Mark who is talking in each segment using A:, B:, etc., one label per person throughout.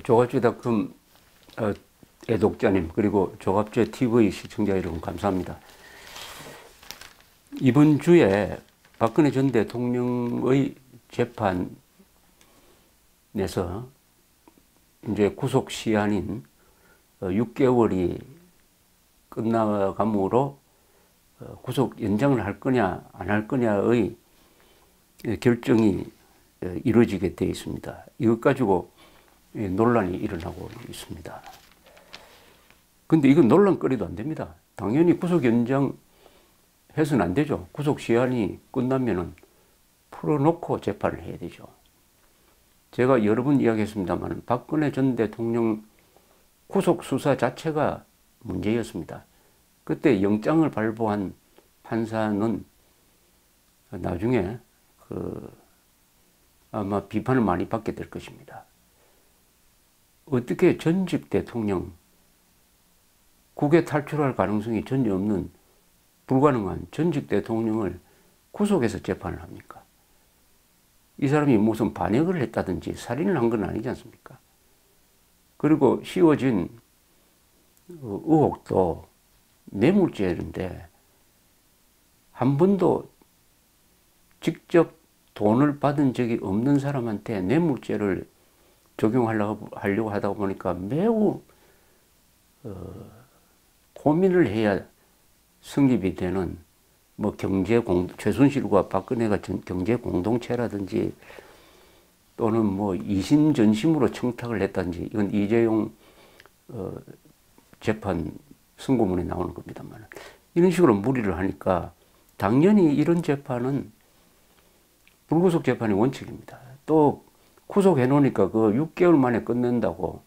A: 조갑제닷컴 애독자님 그리고 조갑제 TV 시청자 여러분 감사합니다. 이번 주에 박근혜 전 대통령의 재판에서 이제 구속 시한인 6개월이 끝나감으로 구속 연장을 할 거냐 안 할 거냐의 결정이 이루어지게 되어 있습니다. 이것 가지고 논란이 일어나고 있습니다. 근데 이건 논란거리도 안 됩니다. 당연히 구속 연장 해서는 안 되죠. 구속 시한이 끝나면은 풀어놓고 재판을 해야 되죠. 제가 여러 번 이야기했습니다만 박근혜 전 대통령 구속 수사 자체가 문제였습니다. 그때 영장을 발부한 판사는 나중에 아마 비판을 많이 받게 될 것입니다. 어떻게 전직 대통령, 국외 탈출할 가능성이 전혀 없는 불가능한 전직 대통령을 구속해서 재판을 합니까? 이 사람이 무슨 반역을 했다든지 살인을 한 건 아니지 않습니까? 그리고 씌워진 의혹도 뇌물죄인데 한 번도 직접 돈을 받은 적이 없는 사람한테 뇌물죄를 적용하려고 하다 보니까 매우 고민을 해야 성립이 되는 뭐 최순실과 박근혜가 경제 공동체라든지 또는 뭐 이심전심으로 청탁을 했다든지 이건 이재용 재판 선고문에 나오는 겁니다만 이런 식으로 무리를 하니까 당연히 이런 재판은 불구속 재판이 원칙입니다. 또 구속해 놓으니까 그 6개월 만에 끝낸다고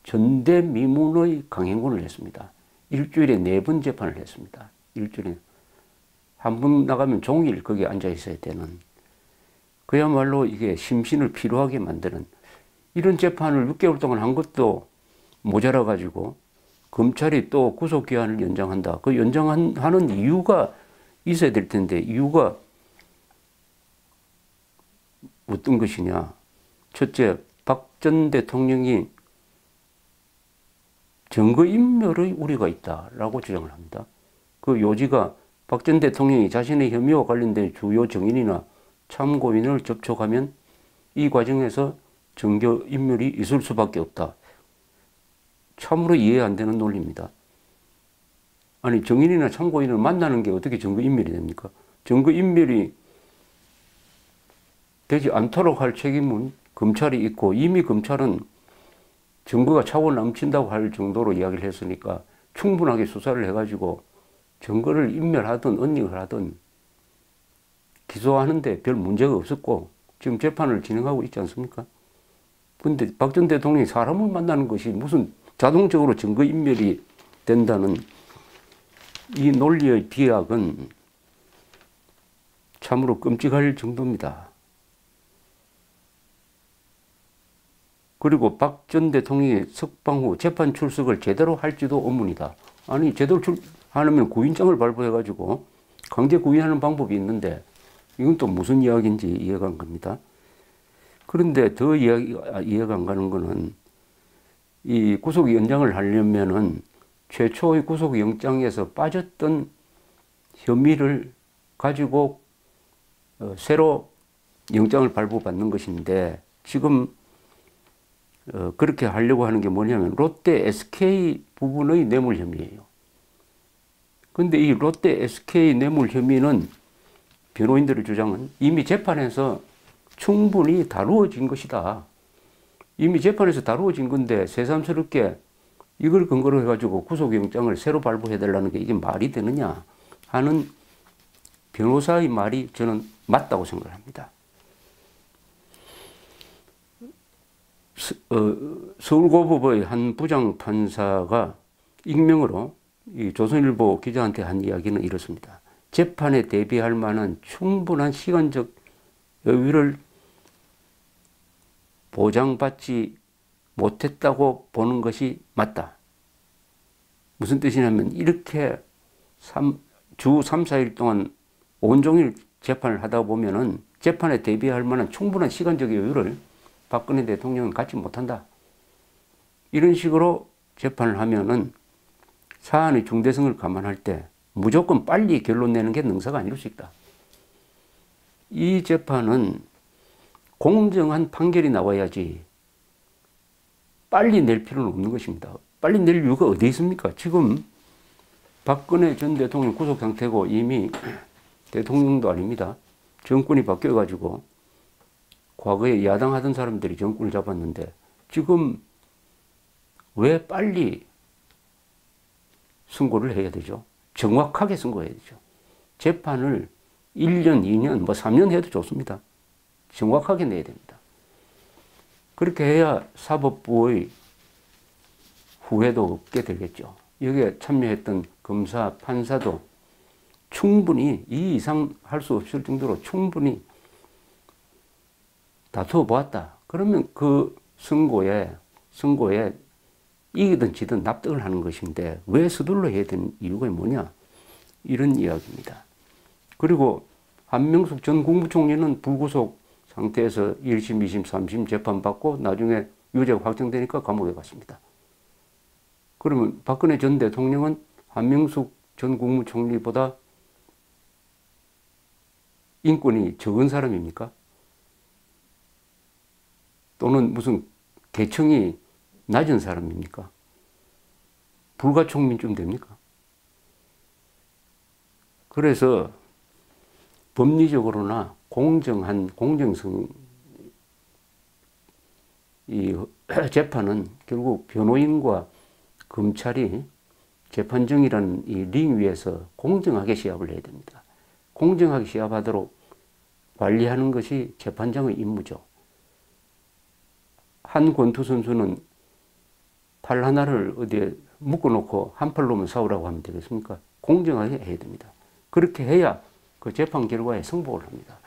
A: 전대미문의 강행군을 했습니다. 일주일에 4번 재판을 했습니다. 일주일에 한 번 나가면 종일 거기에 앉아 있어야 되는 그야말로 이게 심신을 피로하게 만드는 이런 재판을 6개월 동안 한 것도 모자라 가지고 검찰이 또 구속기한을 연장한다. 그 연장하는 이유가 있어야 될 텐데 이유가 어떤 것이냐. 첫째, 박 전 대통령이 증거인멸의 우려가 있다라고 주장을 합니다. 그 요지가 박 전 대통령이 자신의 혐의와 관련된 주요 증인이나 참고인을 접촉하면 이 과정에서 증거인멸이 있을 수밖에 없다. 참으로 이해 안 되는 논리입니다. 아니 증인이나 참고인을 만나는 게 어떻게 증거인멸이 됩니까? 증거인멸이 되지 않도록 할 책임은 검찰이 있고 이미 검찰은 증거가 차고 넘친다고 할 정도로 이야기를 했으니까 충분하게 수사를 해가지고 증거를 인멸하든 은닉을 하든 기소하는데 별 문제가 없었고 지금 재판을 진행하고 있지 않습니까? 근데 박 전 대통령이 사람을 만나는 것이 무슨 자동적으로 증거인멸이 된다는 이 논리의 비약은 참으로 끔찍할 정도입니다. 그리고 박 전 대통령이 석방 후 재판 출석을 제대로 할지도 의문이다. 아니 제대로 하려면 구인장을 발부해가지고 강제 구인하는 방법이 있는데 이건 또 무슨 이야기인지 이해가 안 갑니다. 그런데 더 이해가 안 가는 거는 이 구속 연장을 하려면은 최초의 구속 영장에서 빠졌던 혐의를 가지고 새로 영장을 발부받는 것인데 지금 그렇게 하려고 하는 게 뭐냐면 롯데 SK 부분의 뇌물 혐의예요. 그런데 이 롯데 SK 뇌물 혐의는 변호인들의 주장은 이미 재판에서 충분히 다루어진 것이다. 이미 재판에서 다루어진 건데 새삼스럽게 이걸 근거로 해가지고 구속영장을 새로 발부해달라는 게 이게 말이 되느냐 하는 변호사의 말이 저는 맞다고 생각합니다. 서울고법의 한 부장판사가 익명으로 이 조선일보 기자한테 한 이야기는 이렇습니다. 재판에 대비할 만한 충분한 시간적 여유를 보장받지 못했다고 보는 것이 맞다. 무슨 뜻이냐면 이렇게 주 3, 4일 동안 온종일 재판을 하다 보면은 재판에 대비할 만한 충분한 시간적 여유를 박근혜 대통령은 갖지 못한다. 이런 식으로 재판을 하면은 사안의 중대성을 감안할 때 무조건 빨리 결론 내는 게 능사가 아닐 수 있다. 이 재판은 공정한 판결이 나와야지 빨리 낼 필요는 없는 것입니다. 빨리 낼 이유가 어디 있습니까? 지금 박근혜 전 대통령 구속 상태고 이미 대통령도 아닙니다. 정권이 바뀌어가지고 과거에 야당하던 사람들이 정권을 잡았는데 지금 왜 빨리 선고를 해야 되죠? 정확하게 선고해야 되죠. 재판을 1년, 2년, 뭐 3년 해도 좋습니다. 정확하게 내야 됩니다. 그렇게 해야 사법부의 후회도 없게 되겠죠. 여기에 참여했던 검사, 판사도 충분히 이 이상 할 수 없을 정도로 충분히 다투어 보았다. 그러면 그 선고에 이기든 지든 납득을 하는 것인데 왜 서둘러 해야 되는 이유가 뭐냐? 이런 이야기입니다. 그리고 한명숙 전 국무총리는 불구속 상태에서 1심, 2심, 3심 재판받고 나중에 유죄가 확정되니까 감옥에 갔습니다. 그러면 박근혜 전 대통령은 한명숙 전 국무총리보다 인권이 적은 사람입니까? 또는 무슨 계층이 낮은 사람입니까? 불가촉민쯤 됩니까? 그래서 법리적으로나 공정성, 이 재판은 결국 변호인과 검찰이 재판정이라는 이 링 위에서 공정하게 시합을 해야 됩니다. 공정하게 시합하도록 관리하는 것이 재판장의 임무죠. 한 권투 선수는 팔 하나를 어디에 묶어놓고 한 팔로만 싸우라고 하면 되겠습니까? 공정하게 해야 됩니다. 그렇게 해야 그 재판 결과에 승복을 합니다.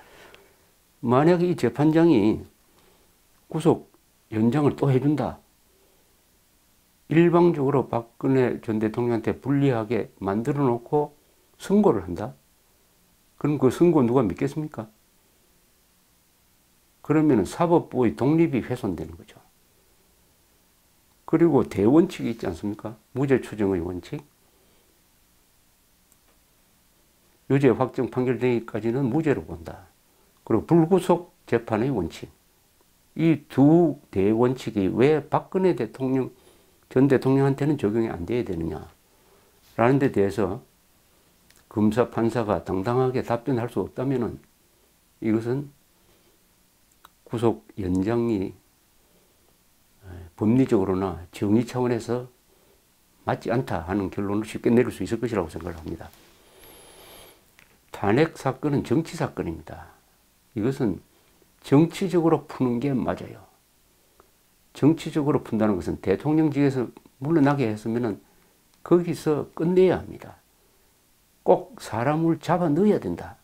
A: 만약 이 재판장이 구속 연장을 또 해준다. 일방적으로 박근혜 전 대통령한테 불리하게 만들어 놓고 선고를 한다. 그럼 그 선고 누가 믿겠습니까? 그러면 사법부의 독립이 훼손되는 거죠. 그리고 대원칙이 있지 않습니까? 무죄 추정의 원칙. 유죄 확정 판결되기까지는 무죄로 본다. 그리고 불구속 재판의 원칙. 이 두 대원칙이 왜 박근혜 대통령, 전 대통령한테는 적용이 안 돼야 되느냐. 라는 데 대해서 검사, 판사가 당당하게 답변할 수 없다면 이것은 구속 연장이 법리적으로나 정의 차원에서 맞지 않다 하는 결론을 쉽게 내릴 수 있을 것이라고 생각을 합니다. 탄핵 사건은 정치 사건입니다. 이것은 정치적으로 푸는 게 맞아요. 정치적으로 푼다는 것은 대통령직에서 물러나게 했으면 거기서 끝내야 합니다. 꼭 사람을 잡아 넣어야 된다.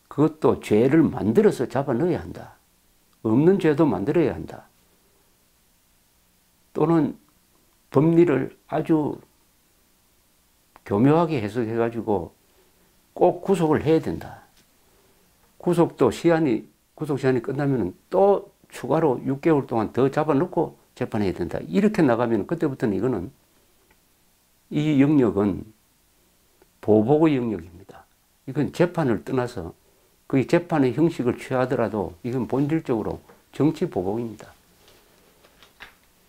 A: 그것도 죄를 만들어서 잡아 넣어야 한다. 없는 죄도 만들어야 한다. 또는 법리를 아주 교묘하게 해석해가지고 꼭 구속을 해야 된다. 구속 시한이 끝나면 또 추가로 6개월 동안 더 잡아놓고 재판해야 된다. 이렇게 나가면 그때부터는 이거는 이 영역은 보복의 영역입니다. 이건 재판을 떠나서 그 재판의 형식을 취하더라도 이건 본질적으로 정치 보복입니다.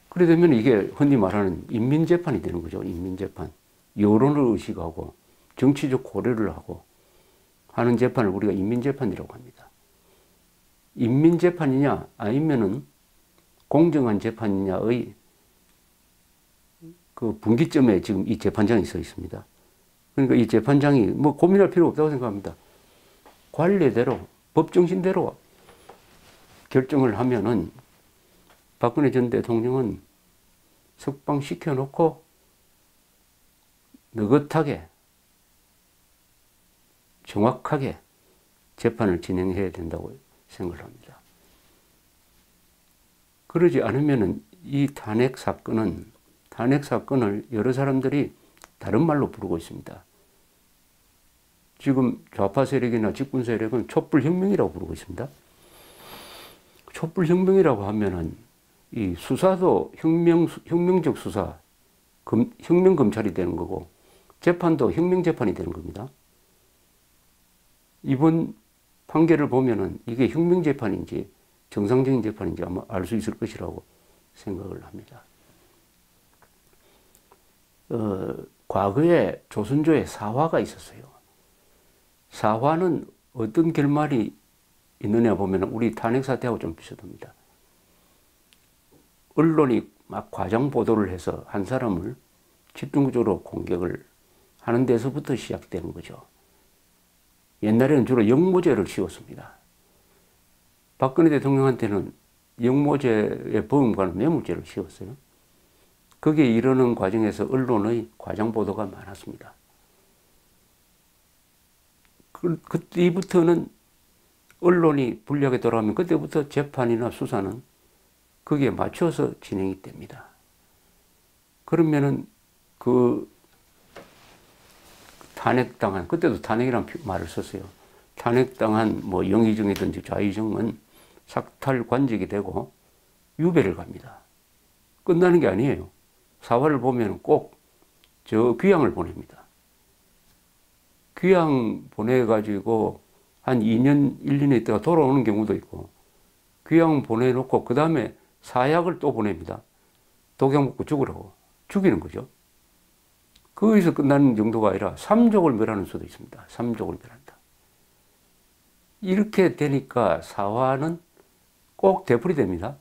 A: 그래 되면 이게 흔히 말하는 인민재판이 되는 거죠. 인민재판. 여론을 의식하고 정치적 고려를 하고 하는 재판을 우리가 인민재판이라고 합니다. 인민재판이냐 아니면은 공정한 재판이냐의 그 분기점에 지금 이 재판장이 서 있습니다. 그러니까 이 재판장이 뭐 고민할 필요 없다고 생각합니다. 관례대로, 법정신대로 결정을 하면은 박근혜 전 대통령은 석방시켜놓고 느긋하게 정확하게 재판을 진행해야 된다고 생각을 합니다. 그러지 않으면은 이 탄핵 사건을 여러 사람들이 다른 말로 부르고 있습니다. 지금 좌파 세력이나 집권 세력은 촛불혁명이라고 부르고 있습니다. 촛불혁명이라고 하면은 이 수사도 혁명적 수사, 혁명검찰이 되는 거고 재판도 혁명재판이 되는 겁니다. 이번 판결을 보면은 이게 혁명재판인지 정상적인 재판인지 아마 알 수 있을 것이라고 생각을 합니다. 과거에 조선조에 사화가 있었어요. 사화는 어떤 결말이 있느냐 보면 우리 탄핵 사태하고 좀 비슷합니다. 언론이 막 과장 보도를 해서 한 사람을 집중적으로 공격을 하는 데서부터 시작되는 거죠. 옛날에는 주로 영모죄를 씌웠습니다. 박근혜 대통령한테는 영모죄의 범과는 뇌물죄를 씌웠어요. 거기에 이르는 과정에서 언론의 과장 보도가 많았습니다. 그때부터는 언론이 불리하게 돌아가면 그때부터 재판이나 수사는 거기에 맞춰서 진행이 됩니다. 그러면은 그 탄핵당한, 그때도 탄핵이라는 말을 썼어요. 탄핵당한 뭐 영의정이든지 좌의정은 삭탈관직이 되고 유배를 갑니다. 끝나는 게 아니에요. 사화를 보면 꼭 저 귀향을 보냅니다. 귀향 보내가지고 한 2년, 1년에 있다가 돌아오는 경우도 있고 귀향 보내놓고 그 다음에 사약을 또 보냅니다. 독약 먹고 죽으라고. 죽이는 거죠. 거기서 끝나는 정도가 아니라 삼족을 멸하는 수도 있습니다. 삼족을 멸한다. 이렇게 되니까 사화는 꼭 되풀이 됩니다.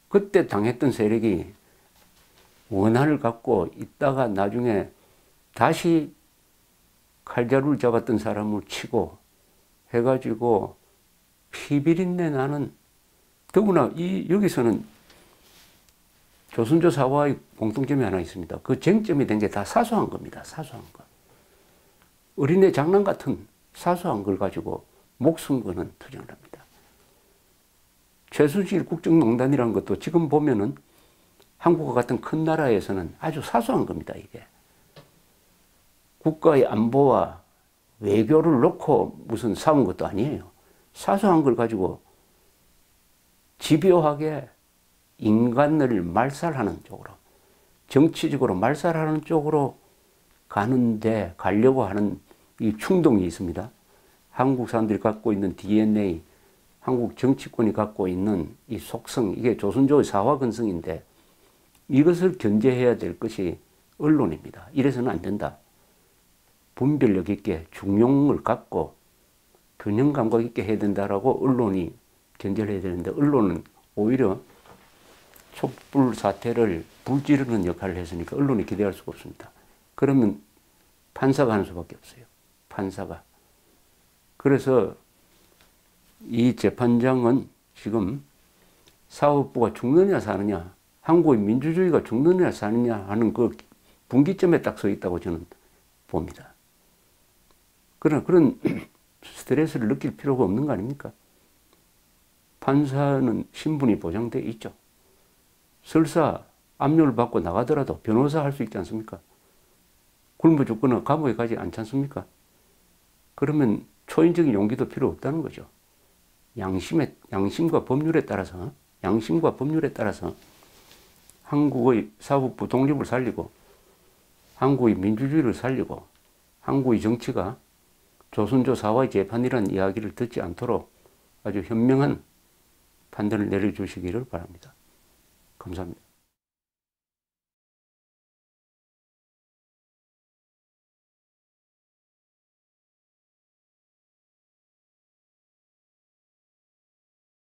A: 그때 당했던 세력이 원한을 갖고 있다가 나중에 다시 칼자루를 잡았던 사람을 치고 해가지고 피비린내 나는, 더구나 여기서는 조선조 사화의 공통점이 하나 있습니다. 그 쟁점이 된 게 다 사소한 겁니다. 사소한 거. 어린애 장난 같은 사소한 걸 가지고 목숨 거는 투쟁을 합니다. 최순실 국정농단이라는 것도 지금 보면은 한국과 같은 큰 나라에서는 아주 사소한 겁니다, 이게. 국가의 안보와 외교를 놓고 무슨 싸운 것도 아니에요. 사소한 걸 가지고 집요하게 인간을 말살하는 쪽으로, 정치적으로 말살하는 쪽으로 가려고 하는 이 충동이 있습니다. 한국 사람들이 갖고 있는 DNA, 한국 정치권이 갖고 있는 이 속성, 이게 조선조의 사화근성인데 이것을 견제해야 될 것이 언론입니다. 이래서는 안 된다. 분별력 있게 중용을 갖고 균형 감각 있게 해야 된다라고 언론이 견제를 해야 되는데 언론은 오히려 촛불 사태를 불지르는 역할을 했으니까 언론이 기대할 수가 없습니다. 그러면 판사가 하는 수밖에 없어요. 판사가. 그래서 이 재판장은 지금 사법부가 죽느냐 사느냐, 한국의 민주주의가 죽느냐 사느냐 하는 그 분기점에 딱 서 있다고 저는 봅니다. 그러나 그런 스트레스를 느낄 필요가 없는 거 아닙니까? 판사는 신분이 보장되어 있죠. 설사 압력을 받고 나가더라도 변호사 할 수 있지 않습니까? 굶어 죽거나 감옥에 가지 않지 않습니까? 그러면 초인적인 용기도 필요 없다는 거죠. 양심과 법률에 따라서 한국의 사법부 독립을 살리고 한국의 민주주의를 살리고 한국의 정치가 조선조 사화의 재판이라는 이야기를 듣지 않도록 아주 현명한 판단을 내려주시기를 바랍니다. 감사합니다.